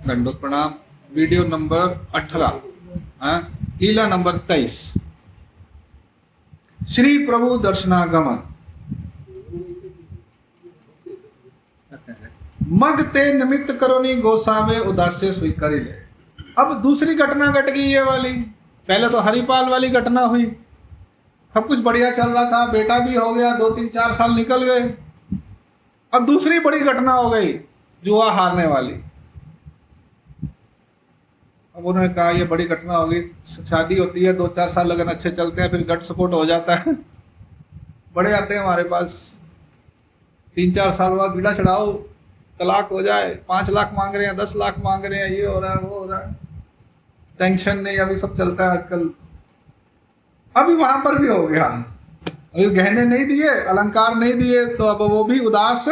दंडोत प्रणाम। Video number 18, लीला number 23। Shri प्रभु दर्शनागमन। मग ते निमित्त करोनी गोसावे उदास्य स्वीकारी ले। अब दूसरी घटना घट गई ये वाली। पहले तो हरिपाल वाली घटना हुई, सब कुछ बढ़िया चल रहा था, बेटा भी हो गया, 2-3-4 साल निकल गए। अब दूसरी बड़ी घटना हो गई, जुआ हारने वाली। अब उन्होंने कहा ये बड़ी घटना हो गई, शादी होती है, 2-4 साल लगन अच्छे चलते हैं, फिर गट सपोर्ट हो जाता है। बड़े आते हैं हमारे पास, 3-4 साल बाद बीड़ा चढ़ाओ, तलाक हो जाए, 5 लाख मांग रहे हैं, 10 लाख मांग रहे हैं, ये हो रहा है, वो हो रहा है, टेंशन नहीं, अभी सब चलता है आजकल। अभी वहां पर भी हो गया, अभी गहने नहीं दिए, अलंकार नहीं दिए, तो अब वो भी उदास।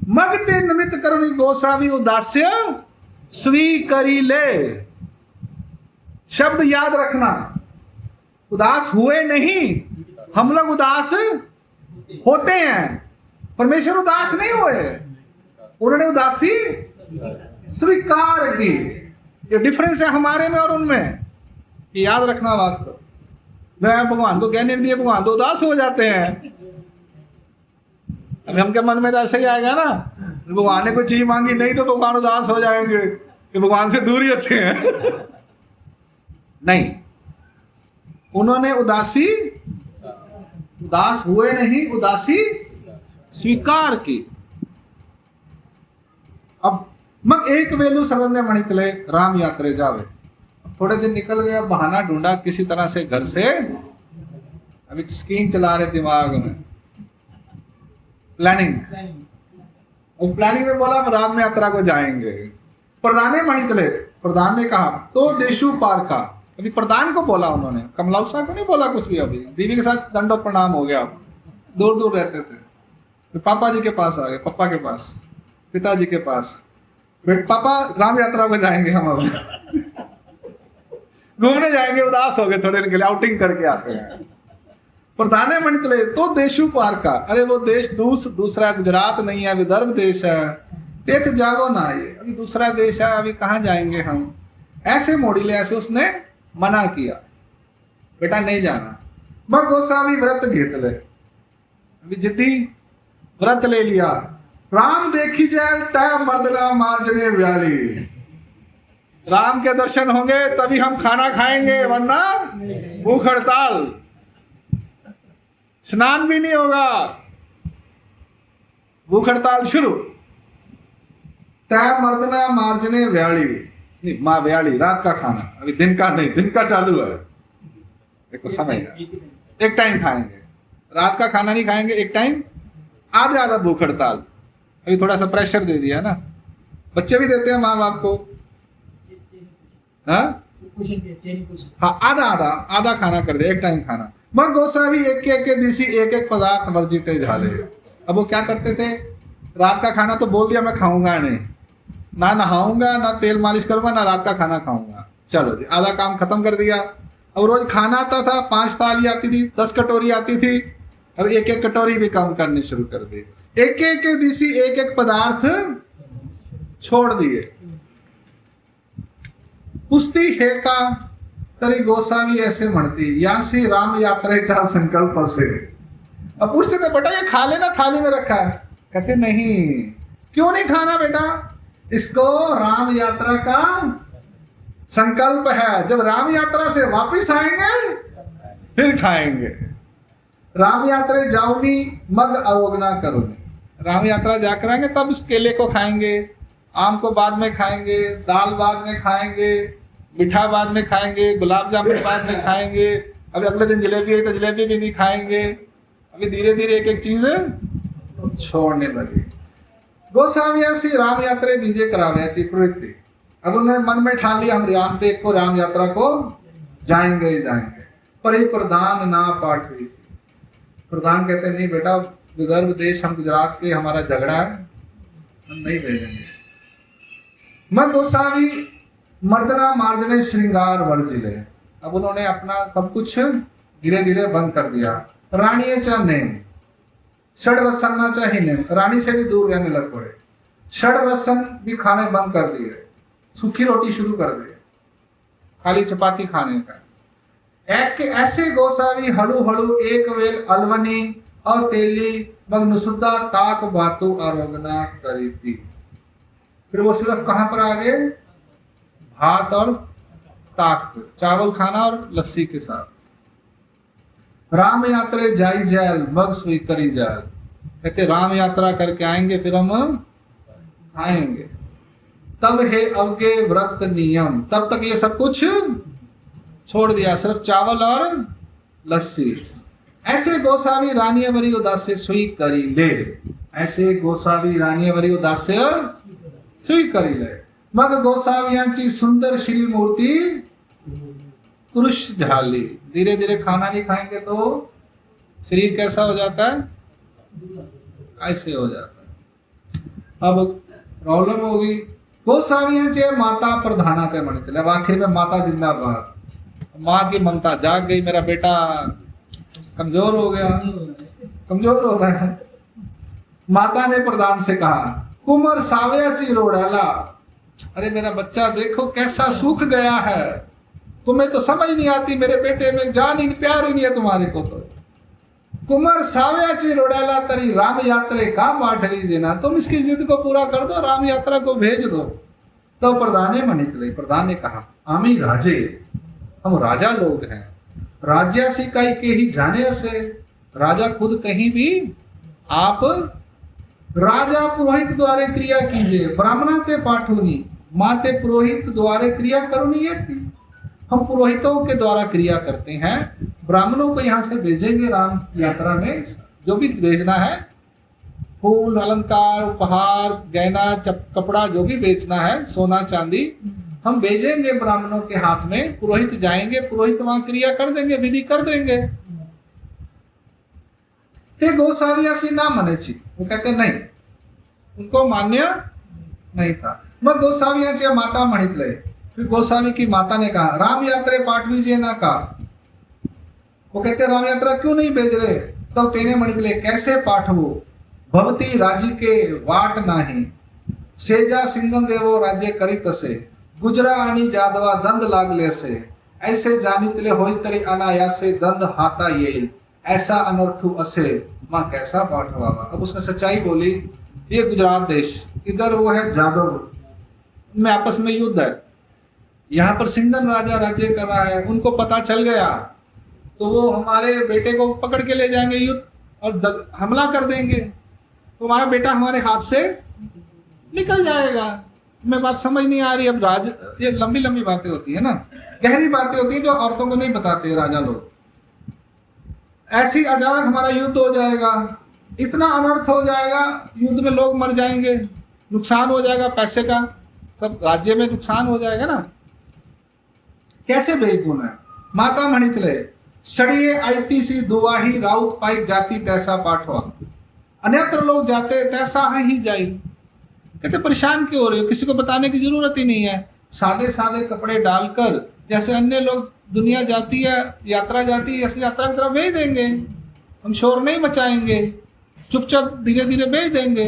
मगते निमित्त करुणी गोसा भी उदास्य स्वीकरी ले। शब्द याद रखना, उदास हुए नहीं, हम लोग उदास होते हैं, परमेश्वर उदास नहीं हुए, उन्होंने उदासी स्वीकार की। ये डिफरेंस है हमारे में और उनमें, ये याद रखना बात को। मैं भगवान को गहने दिए, भगवान तो उदास हो जाते हैं। अभी हमके मन में तो ऐसे ही आएगा ना, भगवान ने कोई चीज मांगी नहीं तो भगवान उदास हो जाएंगे कि भगवान से दूर ही अच्छे हैं। नहीं, उन्होंने उदास हुए नहीं, उदासी स्वीकार की। अब मग एक वेलू सर्वंदे मणितले राम यात्रे जावे। थोड़े दिन निकल गया, बहाना ढूंढा किसी तरह से घर से, अभी स्कीम चला रहे दिमाग में, प्लानिंग। और प्लानिंग में बोला हम राम यात्रा को जाएंगे। प्रधाने मणितले, प्रधान ने कहा तो देशु पार का। अभी प्रधान को बोला उन्होंने, कमलाउसा को नहीं बोला कुछ भी। अभी बीवी के साथ दंडोत प्रणाम हो गया, दूर दूर रहते थे। तो पापा जी के पास आ गए, पापा के पास, पिताजी के पास, पापा राम यात्रा को जाएंगे, हम अब घूमने जाएंगे, उदास हो गए थोड़े दिन के लिए, आउटिंग करके आते हैं। प्रधाने मणितले तो देशु पार का। अरे वो देश दूसरा गुजरात नहीं है, विदर्भ देश है, तीर्थ जागो ना, ये अभी दूसरा देश है, अभी कहाँ जाएंगे हम। ऐसे मोड़ीले, ऐसे उसने मना किया, बेटा नहीं जाना। मग गोसावी व्रत घेतले, अभी जिद्दी व्रत ले लिया। राम देखी जाए तय मर्दना मार्जने व्याली। राम के दर्शन होंगे तभी हम खाना खाएंगे, वरना भूख हड़ताल, स्नान भी नहीं होगा, भूख हड़ताल शुरू। तय मर्दना मार्जने व्याली, माँ व्याली, रात का खाना, अभी दिन का नहीं, दिन का चालू है। देखो समय है, एक टाइम खाएंगे, रात का खाना नहीं खाएंगे, एक टाइम, आधा भूख हड़ताल। अभी थोड़ा सा प्रेशर दे दिया ना, बच्चे भी देते हैं माँ बाप को। हाँ, आधा खाना कर दे, एक टाइम खाना। मग गोसावी एक दिसी एक पदार्थ वर्जित झाले। अब वो क्या करते थे, रात का खाना तो बोल दिया मैं खाऊंगा नहीं, ना नहाऊंगा, ना तेल मालिश करूंगा, ना रात का खाना खाऊंगा। चलो जी, आधा काम खत्म कर दिया। अब रोज खाना आता था, 5 थाली आती थी, 10 कटोरी आती थी, अब एक कटोरी भी कम करनी शुरू कर दी। एक दिसी एक पदार्थ छोड़ दिए। पुस्ती है का तरी गोसावी ऐसे मणती, यासी राम यात्रा चा संकल्प से। अब पूछते थे बेटा ये खा लेना, थाली में रखा है। कहते नहीं, क्यों नहीं खाना बेटा, इसको राम यात्रा का संकल्प है, जब राम यात्रा से वापिस आएंगे फिर खाएंगे। राम यात्रा जाऊनी मग अवोगना करोगे। राम यात्रा जाकर आएंगे तब इस केले को खाएंगे, आम को बाद में खाएंगे, दाल बाद में खाएंगे, मिठा बाद में खाएंगे, गुलाब जामुन बाद में खाएंगे, अभी अगले दिन जलेबी आई तो जलेबी भी नहीं खाएंगे। अभी धीरे धीरे एक चीज छोड़ने लगे। गोसाव्यासी राम यात्रा बीजे कराव्याची प्रवृत्ति। अब उन्होंने मन में ठान लिया हम राम यात्रा को जाएंगे ही जाएंगे। पर ये प्रधान ना पाठ हुई। प्रधान कहते नहीं बेटा, विदर्भ देश, हम गुजरात के, हमारा झगड़ा है, हम नहीं भेजेंगे। मग गोसावी मर्दना मार्जने श्रृंगार वर्जिले। अब उन्होंने अपना सब कुछ धीरे धीरे बंद कर दिया। रानी चा नेम षड रसन्ना चा ही नेम, रानी से भी दूर रहने लग पड़े। षड रसन भी खाने बंद कर दिए, सूखी रोटी शुरू कर दी, खाली चपाती खाने का। एक ऐसे गोसावी हड़ू हड़ू एक वेल अलवनी और तेली मग नुसुद्धा ताक बातू आरोगना करी थी। फिर वो सिर्फ कहां पर आ गए, भात और ताक पे, चावल खाना और लस्सी के साथ। राम यात्रे जाई जैल मग सुई करी जाल, कहते राम यात्रा करके आएंगे फिर हम खाएंगे। तब है अवगे व्रत नियम, तब तक ये सब कुछ छोड़ दिया, सिर्फ चावल और लस्सी। ऐसे गोसावी रानियवरी उदास्य सुई करी ले, ऐसे गोसावी रानियवरी उदास्य सुई करी ले। मग गोसावियांची सुंदर श्री मूर्ति पुरुष झाली। धीरे धीरे खाना नहीं खाएंगे तो शरीर कैसा हो जाता है, ऐसे हो जाता है। अब प्रॉब्लम होगी, गोसावियांचे माता प्रधाना ते म्हणते। अब आखिर में माता जिंदाबाद, माँ की ममता जाग गई, मेरा बेटा कमजोर हो गया, कमजोर हो रहा है। माता ने प्रधान से कहा, कुमार सावयाची रोडाला, अरे मेरा बच्चा देखो कैसा सूख गया है, तुम्हें तो समझ नहीं आती, मेरे बेटे में जान ही प्यार ही नहीं है तुम्हारे को। तो कुमार सावयाची रोडाला तरी राम यात्रे का पाठवी देना, तुम इसकी जिद को पूरा कर दो, राम यात्रा को भेज दो। तो प्रधाने मनितले, प्रधान ने कहा, आमी राजे, हम राजा लोग हैं, राज्यासी काई के ही जाने से, राजा खुद कहीं भी आप राजा पुरोहित द्वारे क्रिया कीजिए, ब्राह्मणा ते पाठवनी, माते पुरोहित द्वारे क्रिया करुनी ये थी। हम पुरोहितों के द्वारा क्रिया करते हैं, ब्राह्मणों को यहाँ से भेजेंगे राम यात्रा में, जो भी भेजना है, फूल अलंकार उपहार गहना कपड़ा जो भी बेचना है, सोना चांदी, हम भेजेंगे ब्राह्मणों के हाथ में, पुरोहित जाएंगे, पुरोहित वहां क्रिया कर देंगे, विधि कर देंगे। ते गोसावियासी ना मने छी, वो कहते नहीं, उनको मान्य नहीं था। मग गोसावियाची माता म्हणितले, फिर गोसावी की माता ने कहा, राम यात्रे पाठवीजिए ना का। वो कहते राम यात्रा क्यों नहीं भेज रहे? तब तेने म्हणितले, कैसे पाठवो, भवती राज्य के वाट नाही, सेजा सिंगन देवो राज्य करीत असे, गुजरा आणि जादवा दंड लागले असे, ऐसे जानितले होईल तरी अनायासे दंड हाता येईल, ऐसा अनर्थू असे, मां कैसा पाठवावा। अब उसने सच्चाई बोली, ये गुजरात देश, इधर वो है जादव, में आपस में युद्ध है, यहाँ पर सिंगन राजा राज्य कर रहा है, उनको पता चल गया तो वो हमारे बेटे को पकड़ के ले जाएंगे युद्ध और हमला कर देंगे, तो हमारा बेटा हमारे हाथ से निकल जाएगा। मैं बात समझ नहीं आ रही। अब ये लंबी लंबी बातें होती है ना, गहरी बातें होती है जो औरतों को नहीं बताते राजा लोग। ऐसी अचानक हमारा युद्ध हो जाएगा, इतना अनर्थ हो जाएगा, युद्ध में लोग मर जाएंगे, नुकसान हो जाएगा, पैसे का सब राज्य में नुकसान हो जाएगा ना, कैसे भेज दूं मैं? माता म्हणितले, सड़िए आईती सी दुआही राउत पाइक जाती तैसा पाठवा, अन्यत्र लोग जाते तैसा ही जाई। कहते परेशान क्यों हो रहे हो, किसी को बताने की जरूरत ही नहीं है, सादे सादे कपड़े डालकर जैसे अन्य लोग दुनिया जाती है, यात्रा जाती है, ऐसी यात्रा की तरफ भेज देंगे, हम शोर नहीं मचाएंगे, चुपचाप धीरे धीरे भेज देंगे।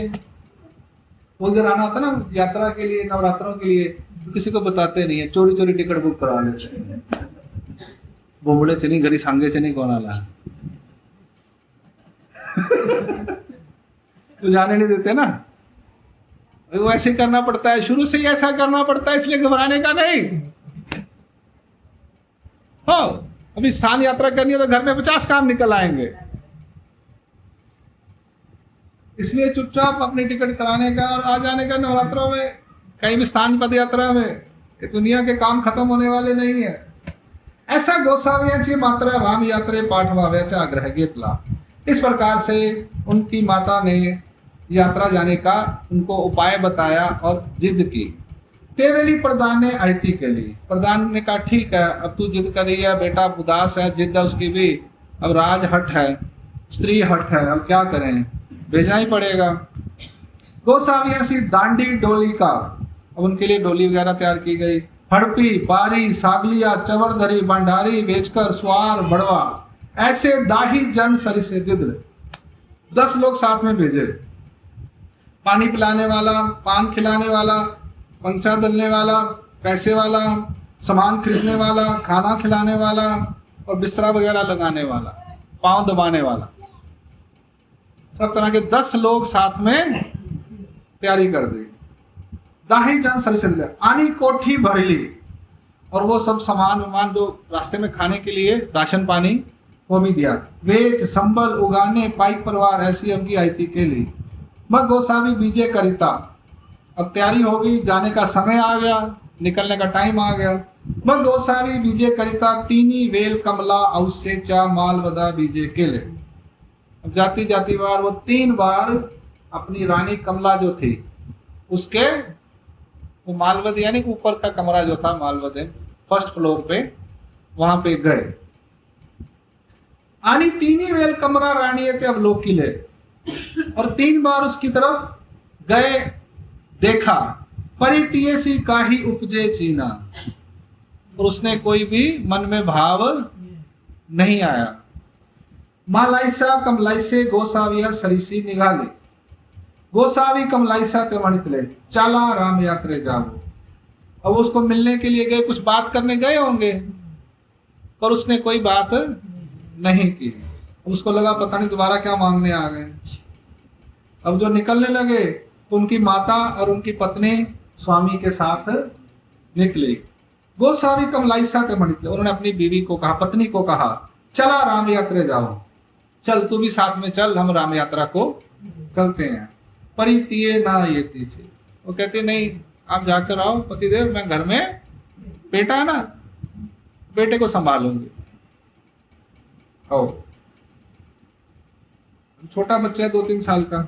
वो इधर आना होता ना यात्रा के लिए, नवरात्रों के लिए, तो किसी को बताते नहीं है, चोरी चोरी टिकट बुक करा लेते, बोबड़े चनी घड़ी सांगे चनी कौन आला तो जाने नहीं देते ना, वो ऐसे करना पड़ता है, शुरू से ही ऐसा करना पड़ता है, इसलिए घबराने का नहीं। हाँ, अभी स्थान यात्रा करनी है तो घर में 50 काम निकल आएंगे, इसलिए चुपचाप अपनी टिकट कराने का और आ जाने का नवरात्रों में, कहीं भी स्थान पद यात्रा में, ये दुनिया के काम खत्म होने वाले नहीं है। ऐसा गोसावियांची मात्रा राम यात्रे पाठवाव्याचा आग्रह घेतला। इस प्रकार से उनकी माता ने यात्रा जाने का उनको उपाय बताया और जिद की। तेवेली प्रधान ने आयती के लिए, प्रधान ने कहा ठीक है, अब तू जिद कर रही है, बेटा उदास है, जिद है उसकी भी, अब राज हट है, स्त्री हट है, अब क्या करें, भेजना ही पड़ेगा। गोसावियांसी दांडी डोली का, अब उनके लिए डोली वगैरह तैयार की गई। हड़पी, बारी, सागलिया, चवरधरी, भंडारी बेचकर स्वार बड़वा, ऐसे दाही जन सरिसे दिद्र, 10 लोग साथ में भेजे। पानी पिलाने वाला, पान खिलाने वाला, पंचा दलने वाला, पैसे वाला, सामान खरीदने वाला, खाना खिलाने वाला और बिस्तरा वगैरह लगाने वाला, पांव दबाने वाला, सब तरह के 10 लोग साथ में तैयारी कर दी। दाही जन सर से दिला आनी कोठी भर ली, और वो सब सामान वामान जो रास्ते में खाने के लिए राशन पानी वो भी दिया। वेच संबल उगाने पाई परिवार ऐसी अवगी आयती के लिए मग गोसावी बीजे करिता। अब तैयारी हो गई, जाने का समय आ गया, निकलने का टाइम आ गया। मग गोसावी बीजे करिता तीनी वेल कमला औसे चा मालवदा बीजे केले। अब जाती जाती बार वो 3 बार अपनी रानी कमला जो थी उसके वो मालवद यानी ऊपर का कमरा जो था मालवद फर्स्ट फ्लोर पे, वहां पे गए। आनी तीनी वेल कमरा रानी थे अब लोग किले, और 3 बार उसकी तरफ गए, देखा परितीय सी काही उपजे चीना, और उसने कोई भी मन में भाव नहीं आया। मालाइसा कमलाइसे गोसाविया सरिसी निगाले। गोसावी कमलाइसा ते मणितले चाला राम यात्रे जाओ। अब उसको मिलने के लिए गए, कुछ बात करने गए होंगे, पर उसने कोई बात नहीं की। उसको लगा पता नहीं दोबारा क्या मांगने आ गए। अब जो निकलने लगे तो उनकी माता और उनकी पत्नी स्वामी के साथ निकली। गोसावी कमलाइसा ते मणितले, उन्होंने अपनी बीवी को कहा, पत्नी को कहा, चला राम यात्रे जाओ, चल तू भी साथ में चल, हम राम यात्रा को चलते हैं। परितीय ना ये तीछे, वो कहते नहीं आप जाकर आओ पतिदेव, मैं घर में बेटा है ना, बेटे को संभालूंगी। आओ, छोटा बच्चा है 2-3 साल का,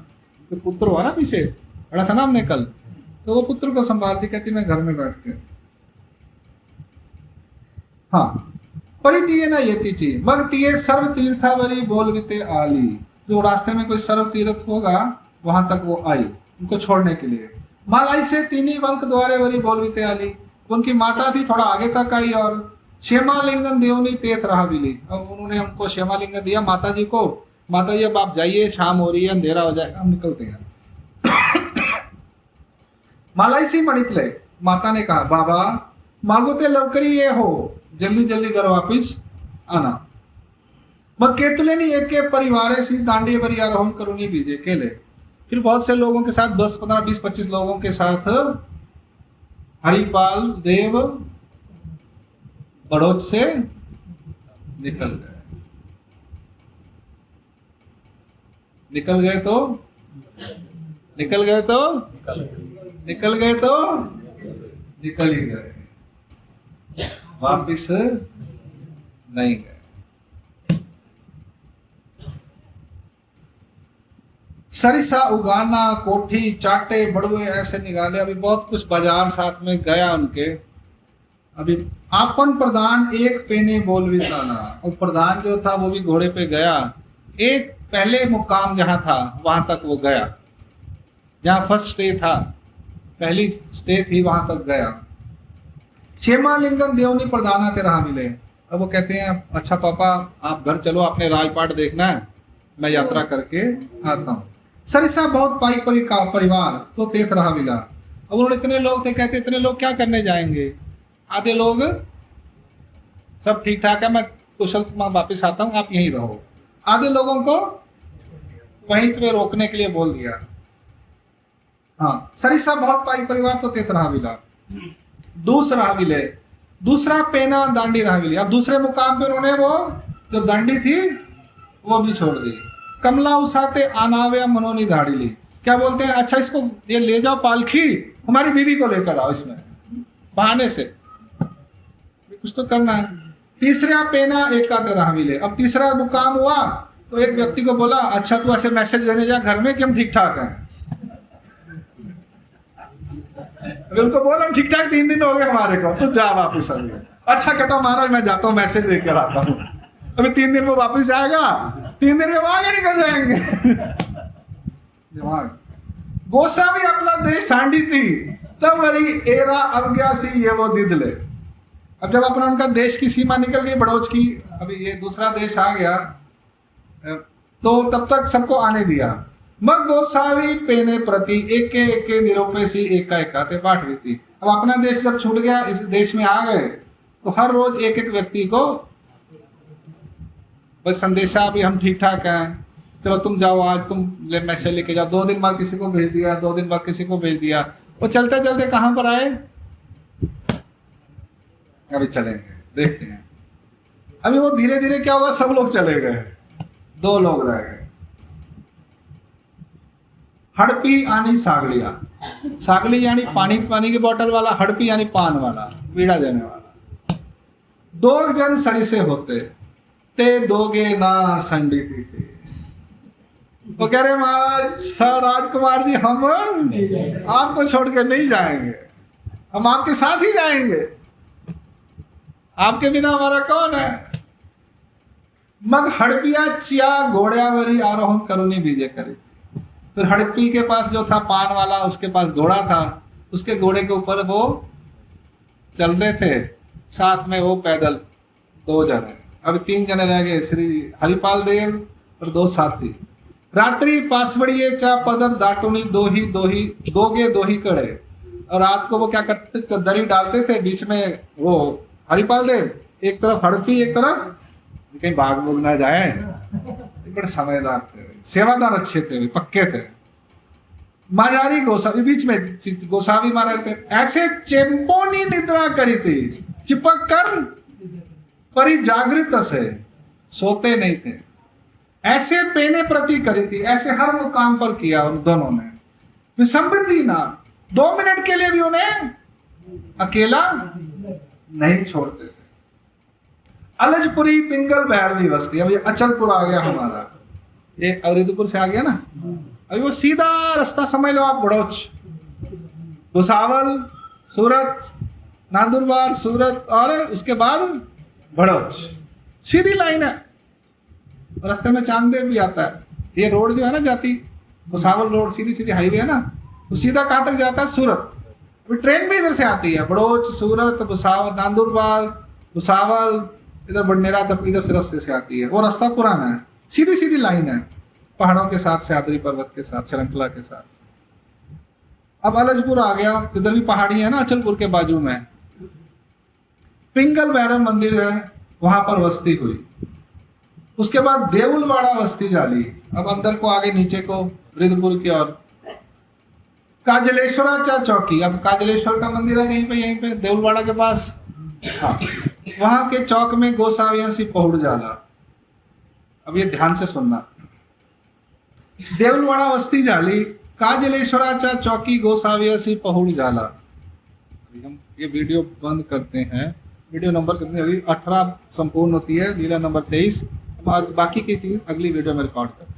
तो पुत्र हुआ ना पीछे पढ़ा था ना हमने कल, तो वो पुत्र को संभालती, कहती मैं घर में बैठ के। हाँ, परितीय ना ये तीछे मग तीये सर्व तीर्थावरी बोलविते आली। जो रास्ते में कोई सर्व तीर्थ होगा वहां तक वो आई उनको छोड़ने के लिए। मालाई से तीनी वंक द्वारे वरी बोलविते आली, उनकी माता थी थोड़ा आगे तक आई, और क्षेमालिंगन देवनी तेथ रहा बिली। अब उन्होंने हमको क्षेमालिंगन दिया माता जी को, माता जी अब आप जाइए, शाम हो रही है, अंधेरा हो जाएगा, हम निकलते हैं। मालाई सी मणितले, माता ने कहा बाबा मांगोते लवकरी ये हो, जल्दी जल्दी घर वापिस आना। मग केतुलेनी एक के परिवार से दांडी बरी आरोहण करूनी बीजे केले। फिर बहुत से लोगों के साथ 10, 15, 20, 25 लोगों के साथ हरिपाल देव बड़ोच से निकल गए। निकल गए तो निकल गए तो निकल गए तो निकल ही गए, वापिस नहीं गए। सरिसा उगाना, कोठी, चाटे, बड़ुए ऐसे निकाले। अभी बहुत कुछ बाजार साथ में गया उनके। अभी आपन प्रधान एक पेने बोलवी ताना, और प्रधान जो था वो भी घोड़े पे गया। एक पहले मुकाम जहां था वहां तक वो गया, जहां फर्स्ट स्टे था, पहली स्टे थी, वहां तक गया। क्षेमालिंगन देवनी प्रधाना ते रहा मिले। अब वो कहते हैं अच्छा पापा आप घर चलो, आपने राजपाट देखना है, मैं यात्रा करके आता हूँ। सरिसा बहुत पाई परिवार तो तेत रहा मिला। अब उन्होंने इतने लोग थे, कहते इतने लोग क्या करने जाएंगे, आधे लोग सब ठीक ठाक है, मैं कुशल वापिस आता हूँ, आप यहीं रहो। आधे लोगों को वहीं पे रोकने के लिए बोल दिया। हाँ, सरिसा बहुत पाई परिवार तो तेत रहा मिला। दूसरा विले, दूसरा पेना दांडी रहा मिली। अब दूसरे मुकाम पे उन्होंने वो जो दांडी थी वो भी छोड़ दी। कमला उसाते आनाव्या मनोनी धाड़ी ली। क्या बोलते हैं, अच्छा इसको ये ले जाओ पालखी, हमारी बीवी को लेकर आओ, इसमें बहाने से कुछ तो करना है। तीसरा पेना एक का रहा मिले। अब तीसरा मुकाम हुआ तो एक व्यक्ति को बोला अच्छा तू ऐसे मैसेज देने जा घर में कि हम ठीक ठाक हैं। उनको बोला हम ठीक ठाक 3 दिन हो गए हमारे को, तो जा वापिस अभी। अच्छा कहता हूँ महाराज मैं जाता हूँ, मैसेज देकर आता हूँ। अभी 3 दिन में वापिस जाएगा, 3 दिन में आगे निकल जाएंगे। दिमाग गोसावी अपना देश सांडी थी तब वरी एरा अवज्ञा सी ये वो दिदले। अब जब अपना उनका देश की सीमा निकल गई बड़ोच की, अभी ये दूसरा देश आ गया, तो तब तक सबको आने दिया। मग गोसावी पेने प्रति एके निरूपेसी एका एकाते पाठ रीति। अब अपना देश जब छूट गया, इस देश में आ गए, तो हर रोज एक एक व्यक्ति को बस संदेशा, अभी हम ठीक ठाक हैं, चलो तुम जाओ, आज तुम मैसेज लेके जाओ। 2 दिन बाद किसी को भेज दिया, 2 दिन बाद किसी को भेज दिया। वो चलते चलते कहां पर आए, अभी चलेंगे, देखते हैं। अभी वो धीरे धीरे क्या होगा, सब लोग चले गए, 2 लोग रह गए। हड़पी आनी सागलिया, सागली यानी पानी की बोतल वाला, हड़पी यानी पान वाला, बीड़ा देने वाला। 2 जन सरिसे होते ते दोगे ना संडीती थी। वो कह रहे महाराज, सर राजकुमार जी, हम आपको छोड़ के नहीं जाएंगे, हम आपके साथ ही जाएंगे, आपके बिना हमारा कौन है। मग हड़पिया चिया घोड़ावरी आरोहण करुनी बीजे करे। फिर हड़पी के पास जो था पान वाला, उसके पास घोड़ा था, उसके घोड़े के ऊपर वो चल रहे थे, साथ में वो पैदल 2 जने। अब 3 जने रह गए, श्री हरिपाल देव और 2 साथी। रात्रि पासवड़िए चा पदर दाटुनी दो ही कड़े। और रात को वो क्या करते, दरी डालते थे, बीच में वो हरिपाल देव, एक तरफ हड़पी, एक तरफ, कहीं भाग भूग ना जाए। बड़े समझदार थे, सेवादार अच्छे थे, पक्के थे। मायारी गोसावी बीच में, गोसावी मारा थे। ऐसे चेम्पोनी निद्रा करी थी, चिपक कर परिजागृत से, सोते नहीं थे। ऐसे पेने प्रति करी थी, ऐसे हर मुकाम पर किया उन दोनों ने। विसंबती ना, 2 मिनट के लिए भी उन्हें अकेला नहीं छोड़ते थे। अलजपुरी पिंगल भैरवी बस्ती, अब ये अचलपुर आ गया हमारा, ये अवरिदपुर से आ गया ना। अभी वो सीधा रास्ता समझ लो आप, बड़ौच, भुसावल, सूरत, नंदुरबार, सूरत, और उसके बाद बड़ौच, सीधी लाइन है। रास्ते में चांददेव भी आता है। ये रोड जो है ना जाती, भुसावल रोड, सीधी सीधी हाईवे है ना, वो सीधा कहाँ तक जाता है, सूरत। अभी ट्रेन भी इधर से आती है, बड़ौच, सूरत, भुसावल, नंदुरबार, भुसावल, इधर बडनेरा तक इधर से रास्ते से आती है। वो रास्ता पुराना है, सीधी सीधी लाइन है, पहाड़ों के साथ, सह्याद्री पर्वत के साथ, श्रृंखला के साथ। अब अलजपुर आ गया, इधर भी पहाड़ी है ना, अचलपुर के बाजू में पिंगल भैरव मंदिर है, वहां पर बस्ती हुई। उसके बाद देउलवाड़ा बस्ती जाली, अब अंदर को आगे नीचे को रिद्धपुर की ओर। काजलेश्वराचा चौकी, अब काजलेश्वर का मंदिर है कहीं पे, यहीं पे देउलवाड़ा के पास, हाँ, वहां के चौक में गोसाविया सी पहुड़ जाला। अब ये ध्यान से सुनना, देउलवाड़ा बस्ती जाली, काजलेश्वराचा चौकी, गोसाविया सी पहुड़ जाला। हम ये वीडियो बंद करते हैं। वीडियो नंबर कितनी होगी, 18 संपूर्ण होती है, लीला नंबर 23। बाकी की चीज अगली वीडियो में रिकॉर्ड कर।